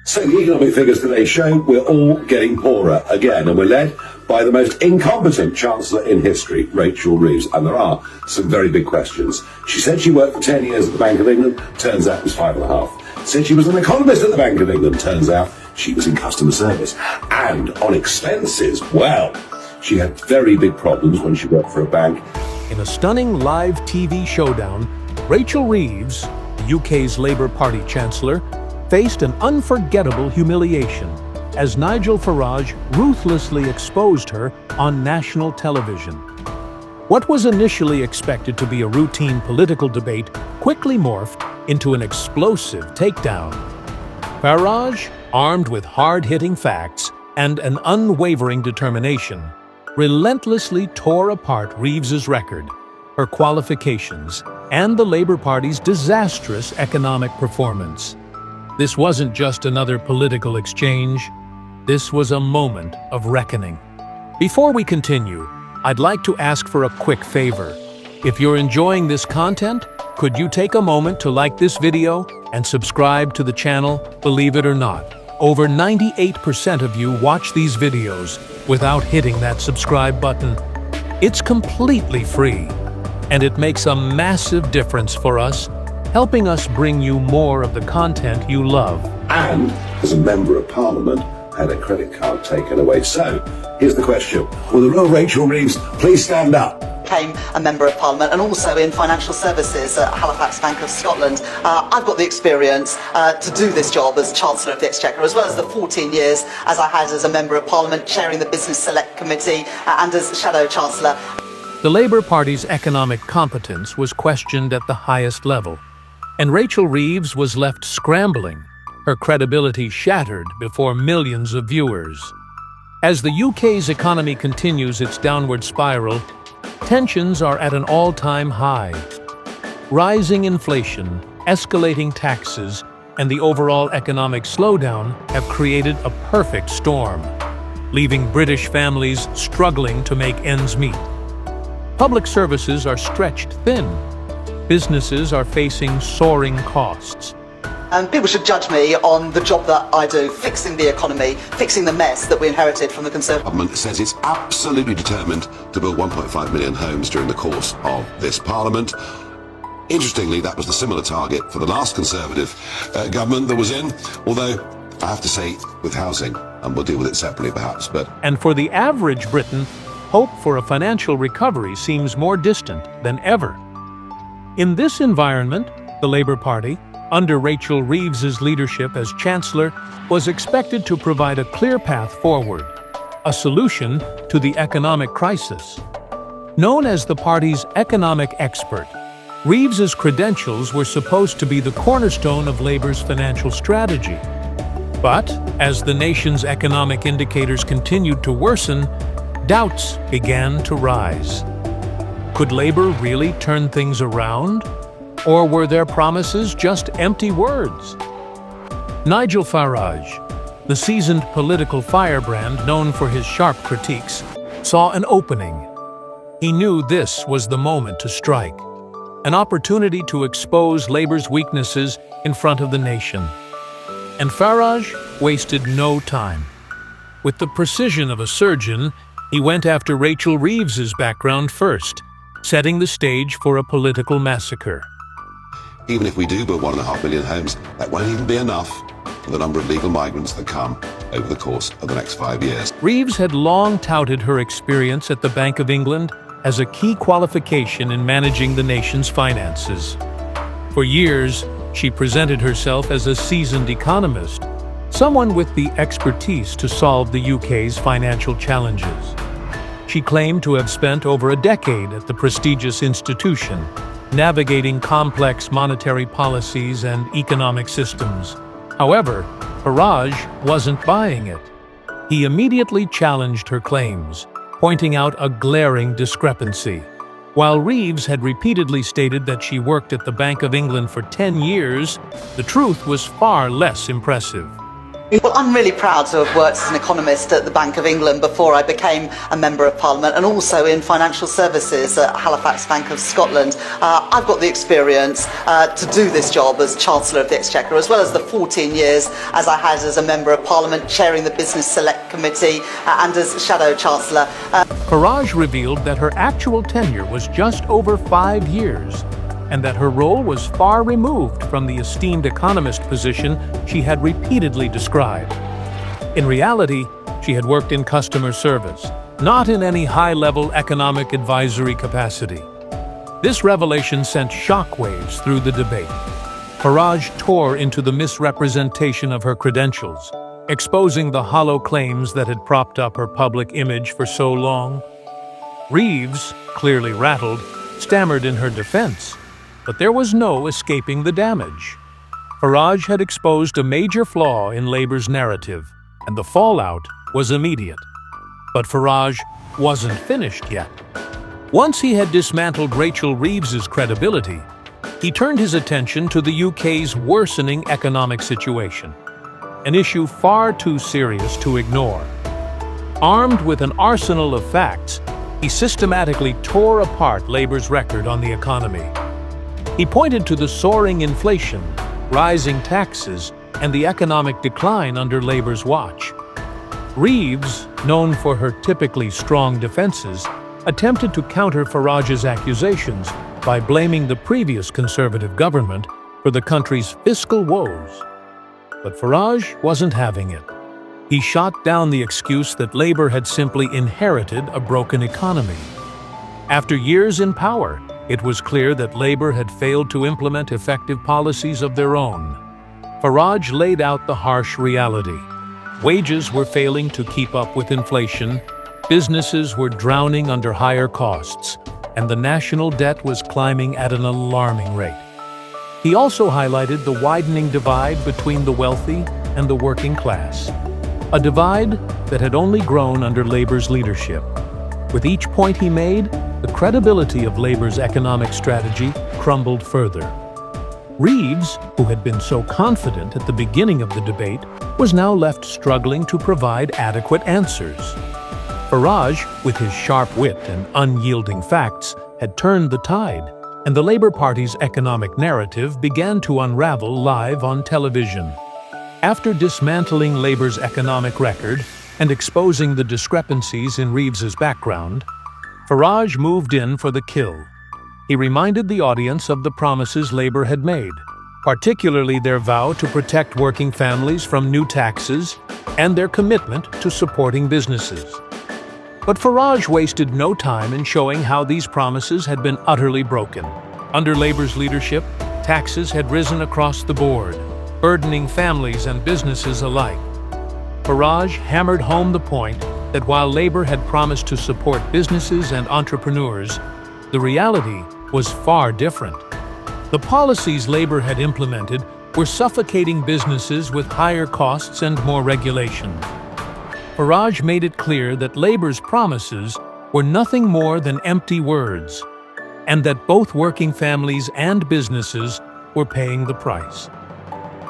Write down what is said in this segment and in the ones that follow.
So the economic figures today show we're all getting poorer again, and we're led by the most incompetent Chancellor in history, Rachel Reeves. And there are some very big questions. She said she worked for 10 years at the Bank of England, turns out it was 5.5. Said she was an economist at the Bank of England, turns out she was in customer service. And on expenses, well, she had very big problems when she worked for a bank. In a stunning live TV showdown, Rachel Reeves, the UK's Labour Party Chancellor, faced an unforgettable humiliation as Nigel Farage ruthlessly exposed her on national television. What was initially expected to be a routine political debate quickly morphed into an explosive takedown. Farage, armed with hard-hitting facts and an unwavering determination, relentlessly tore apart Reeves's record, her qualifications, and the Labour Party's disastrous economic performance. This wasn't just another political exchange. This was a moment of reckoning. Before we continue, I'd like to ask for a quick favor. If you're enjoying this content, could you take a moment to like this video and subscribe to the channel? Believe it or not, over 98% of you watch these videos without hitting that subscribe button. It's completely free, and it makes a massive difference for us, helping us bring you more of the content you love. And as a Member of Parliament, had a credit card taken away. So, here's the question. Will the real Rachel Reeves please stand up? Became a Member of Parliament and also in financial services at Halifax Bank of Scotland. I've got the experience to do this job as Chancellor of the Exchequer, as well as the 14 years as I had as a Member of Parliament, chairing the Business Select Committee and as Shadow Chancellor. The Labour Party's economic competence was questioned at the highest level, and Rachel Reeves was left scrambling, her credibility shattered before millions of viewers. As the UK's economy continues its downward spiral, tensions are at an all-time high. Rising inflation, escalating taxes, and the overall economic slowdown have created a perfect storm, leaving British families struggling to make ends meet. Public services are stretched thin. Businesses are facing soaring costs. And people should judge me on the job that I do, fixing the economy, fixing the mess that we inherited from the Conservative government. Says it's absolutely determined to build 1.5 million homes during the course of this Parliament. Interestingly, that was the similar target for the last Conservative government that was in, although I have to say with housing, and we'll deal with it separately perhaps, but... And for the average Briton, hope for a financial recovery seems more distant than ever. In this environment, the Labour Party, under Rachel Reeves's leadership as Chancellor, was expected to provide a clear path forward, a solution to the economic crisis. Known as the party's economic expert, Reeves's credentials were supposed to be the cornerstone of Labour's financial strategy. But as the nation's economic indicators continued to worsen, doubts began to rise. Could Labour really turn things around? Or were their promises just empty words? Nigel Farage, the seasoned political firebrand known for his sharp critiques, saw an opening. He knew this was the moment to strike, an opportunity to expose Labour's weaknesses in front of the nation. And Farage wasted no time. With the precision of a surgeon, he went after Rachel Reeves's background first, setting the stage for a political massacre. Even if we do build 1.5 million homes, that won't even be enough for the number of legal migrants that come over the course of the next 5 years. Reeves had long touted her experience at the Bank of England as a key qualification in managing the nation's finances. For years, she presented herself as a seasoned economist, someone with the expertise to solve the UK's financial challenges. She claimed to have spent over a decade at the prestigious institution, navigating complex monetary policies and economic systems. However, Farage wasn't buying it. He immediately challenged her claims, pointing out a glaring discrepancy. While Reeves had repeatedly stated that she worked at the Bank of England for 10 years, the truth was far less impressive. Well, I'm really proud to have worked as an economist at the Bank of England before I became a Member of Parliament, and also in financial services at Halifax Bank of Scotland. I've got the experience to do this job as Chancellor of the Exchequer, as well as the 14 years as I had as a Member of Parliament, chairing the Business Select Committee and as Shadow Chancellor. Farage revealed that her actual tenure was just over 5 years, and that her role was far removed from the esteemed economist position she had repeatedly described. In reality, she had worked in customer service, not in any high-level economic advisory capacity. This revelation sent shockwaves through the debate. Farage tore into the misrepresentation of her credentials, exposing the hollow claims that had propped up her public image for so long. Reeves, clearly rattled, stammered in her defense, but there was no escaping the damage. Farage had exposed a major flaw in Labour's narrative, and the fallout was immediate. But Farage wasn't finished yet. Once he had dismantled Rachel Reeves's credibility, he turned his attention to the UK's worsening economic situation, an issue far too serious to ignore. Armed with an arsenal of facts, he systematically tore apart Labour's record on the economy. He pointed to the soaring inflation, rising taxes, and the economic decline under Labour's watch. Reeves, known for her typically strong defenses, attempted to counter Farage's accusations by blaming the previous Conservative government for the country's fiscal woes. But Farage wasn't having it. He shot down the excuse that Labour had simply inherited a broken economy. After years in power, it was clear that Labour had failed to implement effective policies of their own. Farage laid out the harsh reality. Wages were failing to keep up with inflation, businesses were drowning under higher costs, and the national debt was climbing at an alarming rate. He also highlighted the widening divide between the wealthy and the working class, a divide that had only grown under Labour's leadership. With each point he made, the credibility of Labour's economic strategy crumbled further. Reeves, who had been so confident at the beginning of the debate, was now left struggling to provide adequate answers. Farage, with his sharp wit and unyielding facts, had turned the tide, and the Labour Party's economic narrative began to unravel live on television. After dismantling Labour's economic record and exposing the discrepancies in Reeves's background, Farage moved in for the kill. He reminded the audience of the promises Labour had made, particularly their vow to protect working families from new taxes and their commitment to supporting businesses. But Farage wasted no time in showing how these promises had been utterly broken. Under Labour's leadership, taxes had risen across the board, burdening families and businesses alike. Farage hammered home the point that while Labour had promised to support businesses and entrepreneurs, the reality was far different. The policies Labour had implemented were suffocating businesses with higher costs and more regulation. Farage made it clear that Labour's promises were nothing more than empty words, and that both working families and businesses were paying the price.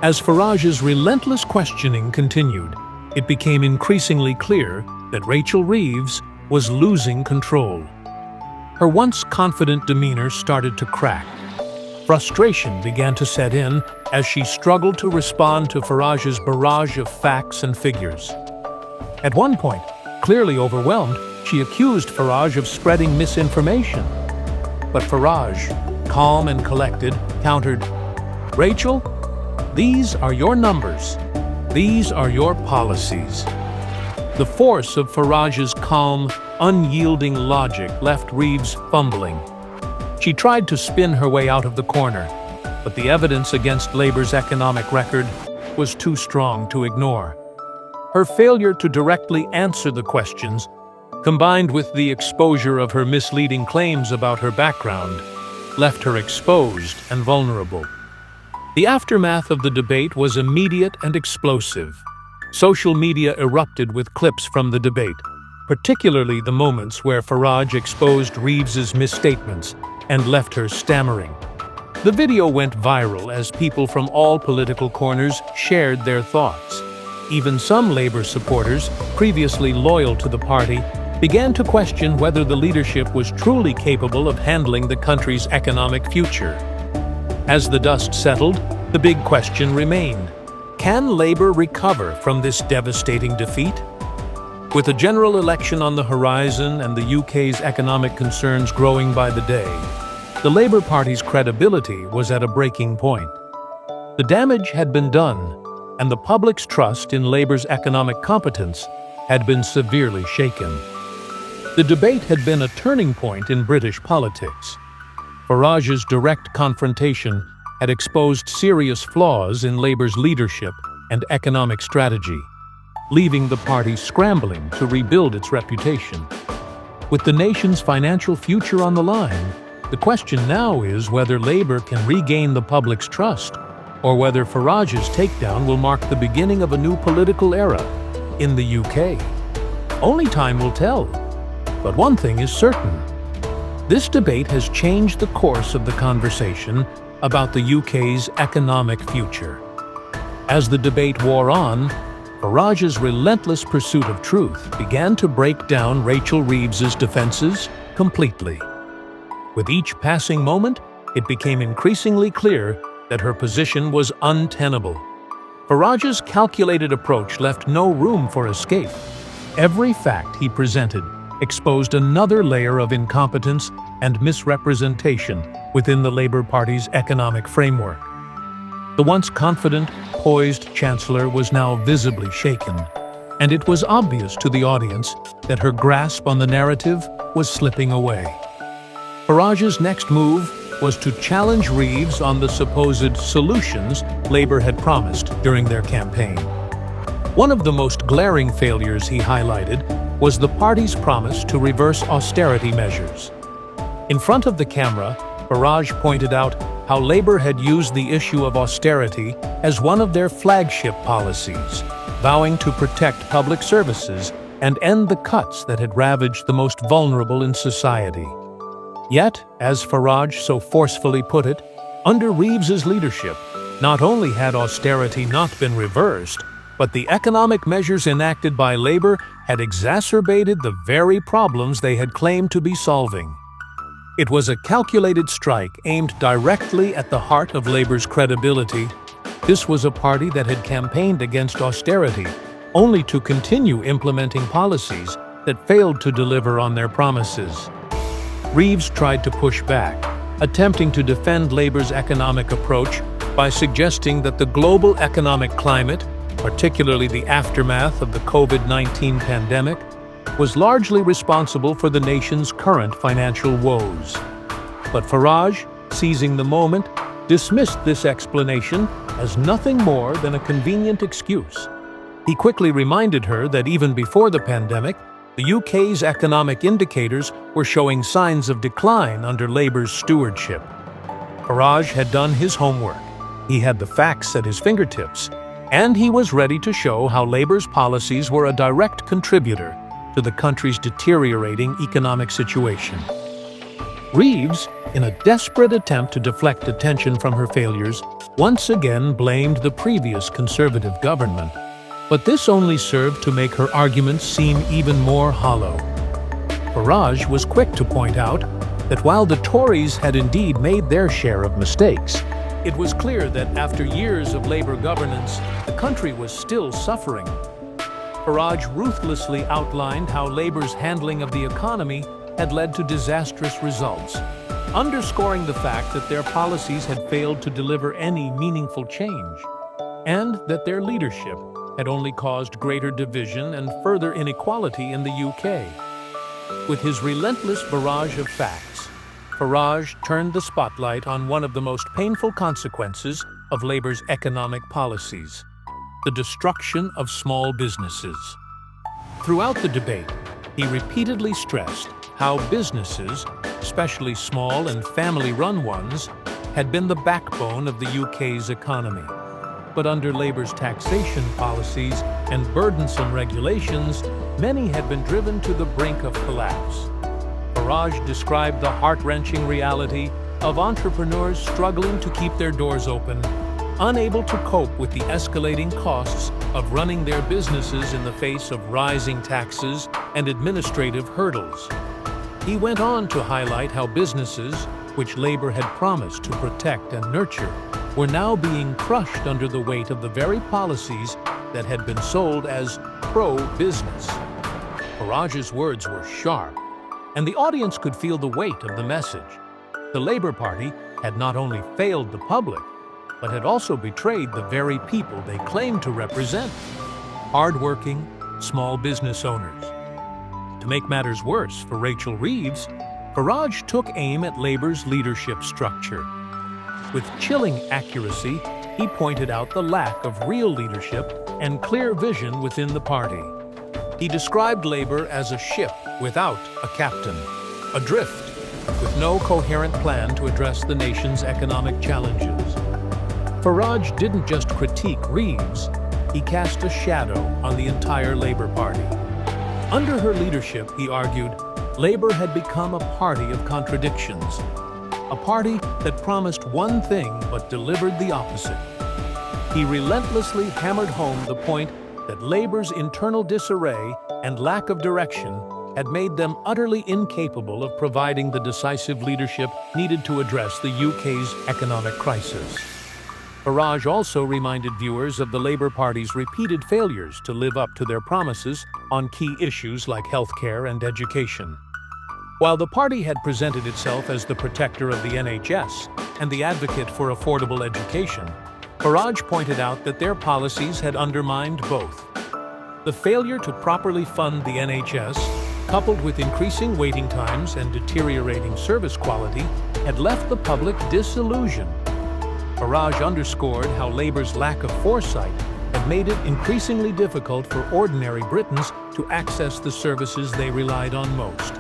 As Farage's relentless questioning continued, it became increasingly clear that Rachel Reeves was losing control. Her once confident demeanor started to crack. Frustration began to set in as she struggled to respond to Farage's barrage of facts and figures. At one point, clearly overwhelmed, she accused Farage of spreading misinformation. But Farage, calm and collected, countered, "Rachel, these are your numbers. These are your policies." The force of Farage's calm, unyielding logic left Reeves fumbling. She tried to spin her way out of the corner, but the evidence against Labour's economic record was too strong to ignore. Her failure to directly answer the questions, combined with the exposure of her misleading claims about her background, left her exposed and vulnerable. The aftermath of the debate was immediate and explosive. Social media erupted with clips from the debate, particularly the moments where Farage exposed Reeves's misstatements and left her stammering. The video went viral as people from all political corners shared their thoughts. Even some Labour supporters, previously loyal to the party, began to question whether the leadership was truly capable of handling the country's economic future. As the dust settled, the big question remained: can Labour recover from this devastating defeat? With a general election on the horizon and the UK's economic concerns growing by the day, the Labour Party's credibility was at a breaking point. The damage had been done, and the public's trust in Labour's economic competence had been severely shaken. The debate had been a turning point in British politics. Farage's direct confrontation had exposed serious flaws in Labour's leadership and economic strategy, leaving the party scrambling to rebuild its reputation. With the nation's financial future on the line, the question now is whether Labour can regain the public's trust, or whether Farage's takedown will mark the beginning of a new political era in the UK. Only time will tell. But one thing is certain: this debate has changed the course of the conversation about the UK's economic future. As the debate wore on, Farage's relentless pursuit of truth began to break down Rachel Reeves's defenses completely. With each passing moment, it became increasingly clear that her position was untenable. Farage's calculated approach left no room for escape. Every fact he presented exposed another layer of incompetence and misrepresentation within the Labour Party's economic framework. The once confident, poised Chancellor was now visibly shaken, and it was obvious to the audience that her grasp on the narrative was slipping away. Farage's next move was to challenge Reeves on the supposed solutions Labour had promised during their campaign. One of the most glaring failures he highlighted was the party's promise to reverse austerity measures. In front of the camera, Farage pointed out how Labour had used the issue of austerity as one of their flagship policies, vowing to protect public services and end the cuts that had ravaged the most vulnerable in society. Yet, as Farage so forcefully put it, under Reeves's leadership, not only had austerity not been reversed, but the economic measures enacted by Labour had exacerbated the very problems they had claimed to be solving. It was a calculated strike aimed directly at the heart of Labour's credibility. This was a party that had campaigned against austerity, only to continue implementing policies that failed to deliver on their promises. Reeves tried to push back, attempting to defend Labour's economic approach by suggesting that the global economic climate, particularly the aftermath of the COVID-19 pandemic, was largely responsible for the nation's current financial woes. But Farage, seizing the moment, dismissed this explanation as nothing more than a convenient excuse. He quickly reminded her that even before the pandemic, the UK's economic indicators were showing signs of decline under Labour's stewardship. Farage had done his homework. He had the facts at his fingertips, and he was ready to show how Labour's policies were a direct contributor to the country's deteriorating economic situation. Reeves, in a desperate attempt to deflect attention from her failures, once again blamed the previous Conservative government. But this only served to make her arguments seem even more hollow. Farage was quick to point out that while the Tories had indeed made their share of mistakes, it was clear that after years of Labour governance, the country was still suffering. Farage ruthlessly outlined how Labour's handling of the economy had led to disastrous results, underscoring the fact that their policies had failed to deliver any meaningful change, and that their leadership had only caused greater division and further inequality in the UK. With his relentless barrage of facts, Farage turned the spotlight on one of the most painful consequences of Labour's economic policies: the destruction of small businesses. Throughout the debate, he repeatedly stressed how businesses, especially small and family-run ones, had been the backbone of the UK's economy. But under Labour's taxation policies and burdensome regulations, many had been driven to the brink of collapse. Farage described the heart-wrenching reality of entrepreneurs struggling to keep their doors open, unable to cope with the escalating costs of running their businesses in the face of rising taxes and administrative hurdles. He went on to highlight how businesses, which Labour had promised to protect and nurture, were now being crushed under the weight of the very policies that had been sold as pro-business. Farage's words were sharp, and the audience could feel the weight of the message. The Labour Party had not only failed the public, but had also betrayed the very people they claimed to represent: hard-working, small business owners. To make matters worse for Rachel Reeves, Farage took aim at Labour's leadership structure. With chilling accuracy, he pointed out the lack of real leadership and clear vision within the party. He described Labour as a ship without a captain, adrift, with no coherent plan to address the nation's economic challenges. Farage didn't just critique Reeves, he cast a shadow on the entire Labour Party. Under her leadership, he argued, Labour had become a party of contradictions, a party that promised one thing but delivered the opposite. He relentlessly hammered home the point that Labour's internal disarray and lack of direction had made them utterly incapable of providing the decisive leadership needed to address the UK's economic crisis. Farage also reminded viewers of the Labour Party's repeated failures to live up to their promises on key issues like healthcare and education. While the party had presented itself as the protector of the NHS and the advocate for affordable education, Farage pointed out that their policies had undermined both. The failure to properly fund the NHS, coupled with increasing waiting times and deteriorating service quality, had left the public disillusioned. Farage underscored how Labour's lack of foresight had made it increasingly difficult for ordinary Britons to access the services they relied on most.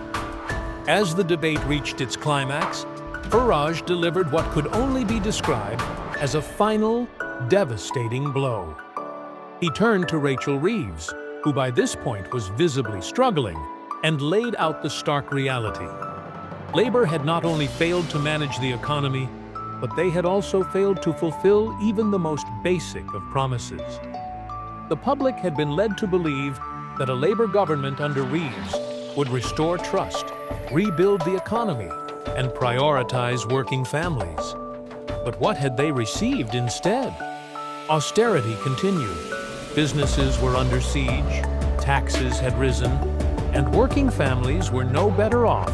As the debate reached its climax, Farage delivered what could only be described as a final, devastating blow. He turned to Rachel Reeves, who by this point was visibly struggling, and laid out the stark reality. Labour had not only failed to manage the economy, but they had also failed to fulfill even the most basic of promises. The public had been led to believe that a Labour government under Reeves would restore trust, rebuild the economy, and prioritize working families. But what had they received instead? Austerity continued. Businesses were under siege, taxes had risen, and working families were no better off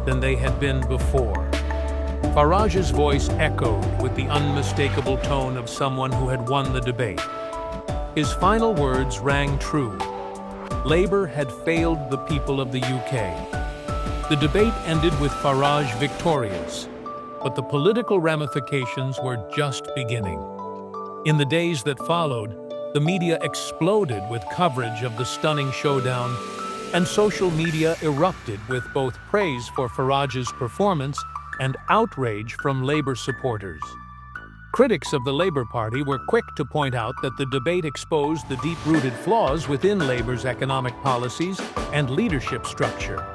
than they had been before. Farage's voice echoed with the unmistakable tone of someone who had won the debate. His final words rang true. Labour had failed the people of the UK. The debate ended with Farage victorious, but the political ramifications were just beginning. In the days that followed, the media exploded with coverage of the stunning showdown, and social media erupted with both praise for Farage's performance and outrage from Labour supporters. Critics of the Labour Party were quick to point out that the debate exposed the deep-rooted flaws within Labour's economic policies and leadership structure.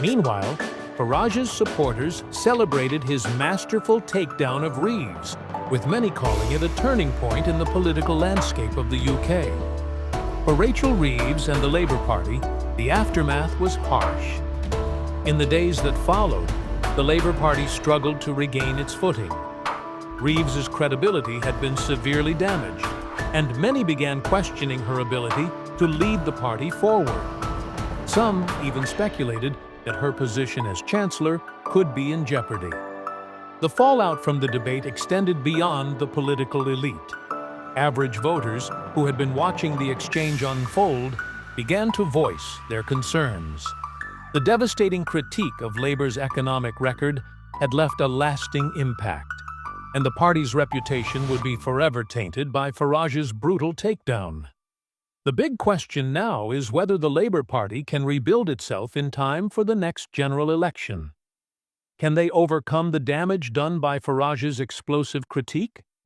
Meanwhile, Farage's supporters celebrated his masterful takedown of Reeves, with many calling it a turning point in the political landscape of the UK. For Rachel Reeves and the Labour Party, the aftermath was harsh. In the days that followed, the Labour Party struggled to regain its footing. Reeves's credibility had been severely damaged, and many began questioning her ability to lead the party forward. Some even speculated that her position as Chancellor could be in jeopardy. The fallout from the debate extended beyond the political elite. Average voters, who had been watching the exchange unfold, began to voice their concerns. The devastating critique of Labour's economic record had left a lasting impact, and the party's reputation would be forever tainted by Farage's brutal takedown. The big question now is whether the Labour Party can rebuild itself in time for the next general election. Can they overcome the damage done by Farage's explosive critique?